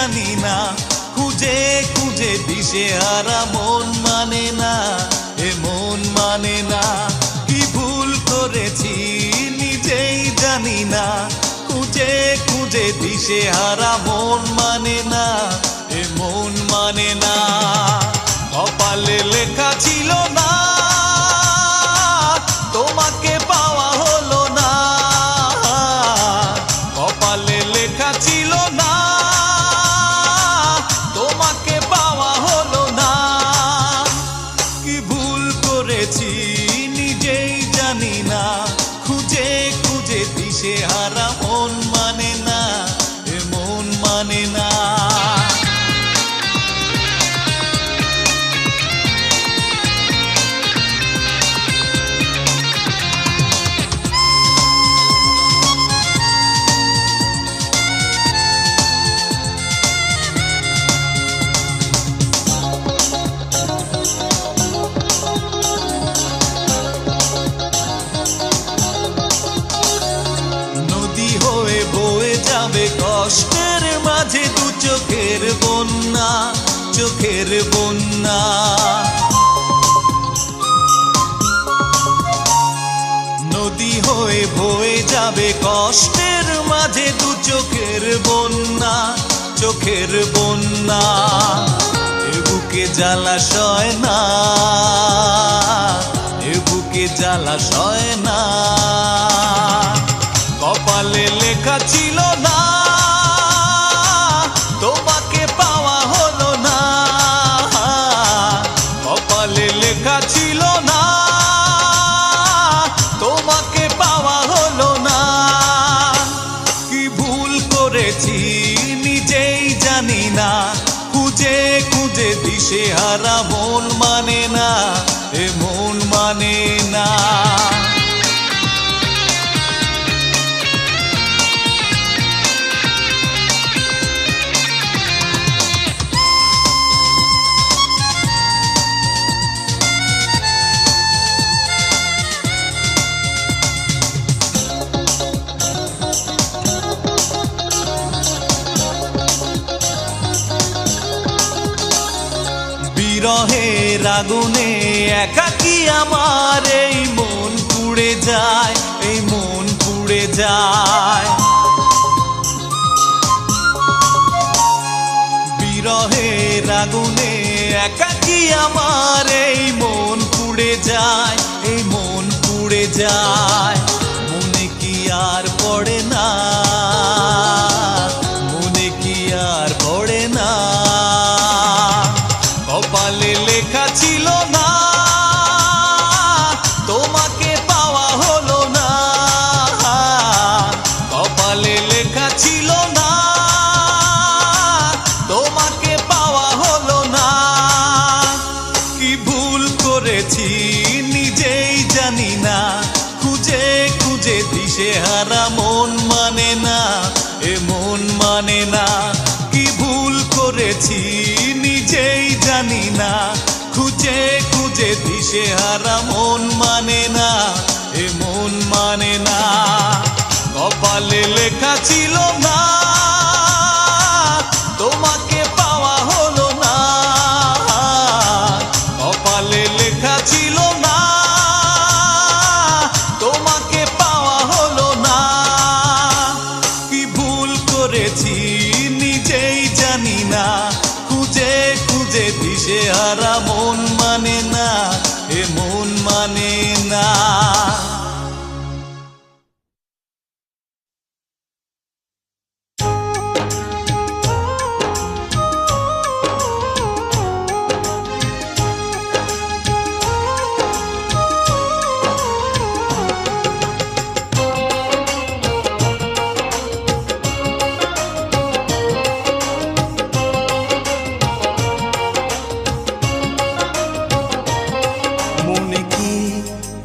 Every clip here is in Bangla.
জানি না, খুঁজে খুঁজে দিশেহারা মন মানে না, এ মন মানে না। কি ভুল করেছি নিজেই জানি না, খুঁজে খুঁজে দিশেহারা মন মানে না, এ মন মানে না। কপালে লেখা ছিল না, তোমাকে পাওয়া হলো না। কপালে লেখা ছিল না, তোমাকে পাওয়া হলো না। কি ভুল করেছি নিজেই জানি না, খুঁজে খুঁজে দিশেহারা মন মানে না, এ মন মানে না। কষ্টের মাঝে দু চোখের বন্যা, চোখের বন্যা। নদী হয়ে বয়ে যাবে কষ্টের মাঝে দু চোখের বন্যা, চোখের বন্যা। এ বুকে জ্বালাশয় না, এ বুকে জ্বালাশয় না। কপালে লেখা ছিল না, তোমাকে পাওয়া হলো না। কপালে লেখা ছিল না, তোমাকে পাওয়া হলো না। কি ভুল করেছি নিজেই জানি না, খুঁজে খুঁজে দিশেহারা মন মানে না, এ মন মানে না। বিরহের আগুনে একাকী আমার এই মন পুড়ে যায়, এই মন পুড়ে যায়। বিরহের আগুনে একাকী আমার এই মন পুড়ে যায়, এই মন পুড়ে যায়। মনে কি আর পড়ে না, মনে কি আর পড়ে না। কপালে লেখা ছিল না, তোমাকে পাওয়া হলো না। কপালে লেখা ছিল না, তোমাকে পাওয়া হলো না। কি ভুল করেছি নিজেই জানি না, খুঁজে খুঁজে দিশেহারা মন মানে না, এ মন মানে না। কি ভুল করেছি নিজেই জানি না, খুঁজে খুঁজে দিশেহারা মন মানে না, এ মন মানে না। কপালে লেখা ছিল না, তোমাকে পাওয়া হলো না। কপালে লেখা ছিল না, তোমাকে পাওয়া হলো না। কি ভুল করেছি নিজেই জানি না, খুঁজে খুঁজে দিশেহারা মন মানে না, এ মন মানে না।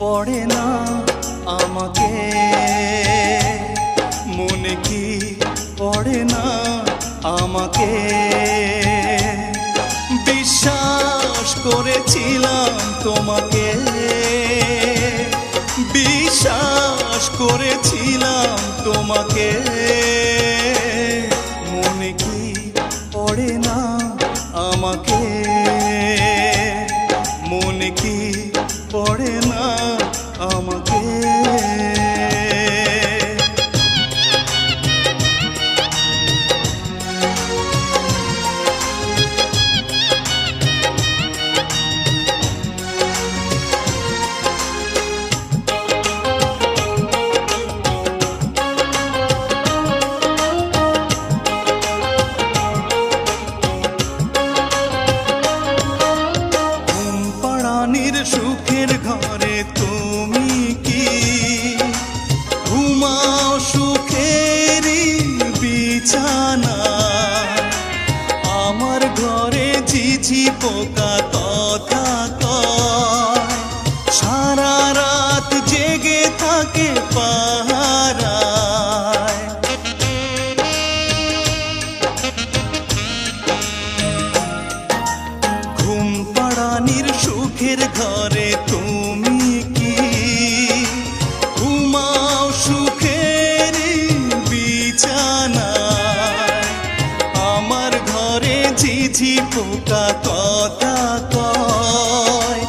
পড়ে না আমাকে, মনে কি পড়ে না আমাকে। বিশ্বাস করেছিলাম তোমাকে, বিশ্বাস করেছিলাম তোমাকে। মনে কি বিছানা আমার ঘরে ঝিঝি পোকা কথা কয় সারা রাত জেগে থাকে পাহারায় ঘুম পাড়ানির সুখের ঘরে তুমি কি ঘুমাও সুখের বিছানায় আমার ঘরে ঝিঝি পোকা কথা কয়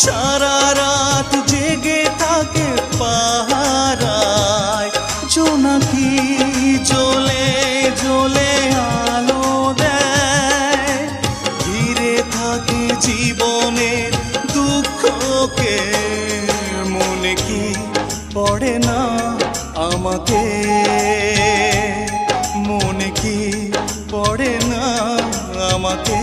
সারা রাত জেগে থাকে পাহারায় জোনাকি জ্বলে জ্বলে আলো দেয় ঘিরে থাকে জীবনের দুঃখকে মনে কি পড়ে না আমাকে মনে কি পড়ে না আমাকে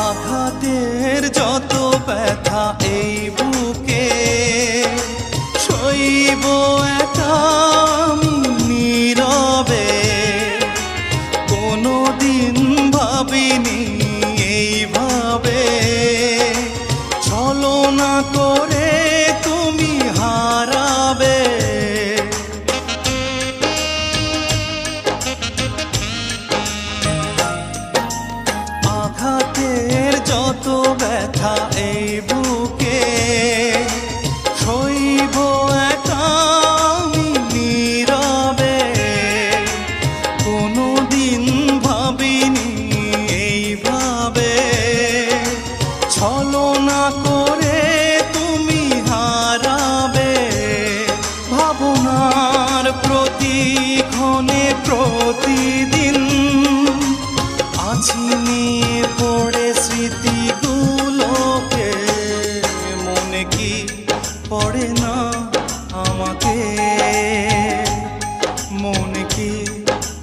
আঘাতের যত ব্যথা এই বুকে সইব একা আমি নীরবে কোনোদিন ভাবিনি এইভাবে ছলনা করে তুমি হারাবে আঘাতের যত ব্যথা এই বুকে সইব একা আমি নীরবে কোনোদিন ভাবিনি এইভাবে ছলনা করে তুমি হারাবে ভাবনার প্রতিক্ষণে প্রতিদিন আছি নিয়ে পড়ে স্মৃতিগুলোকে মনে কি পড়ে না আমাকে মনে কি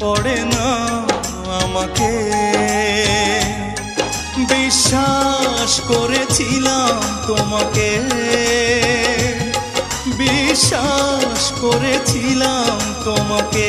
পড়ে না আমাকে বিশ্বাস করেছিলাম তোমাকে বিশ্বাস করেছিলাম তোমাকে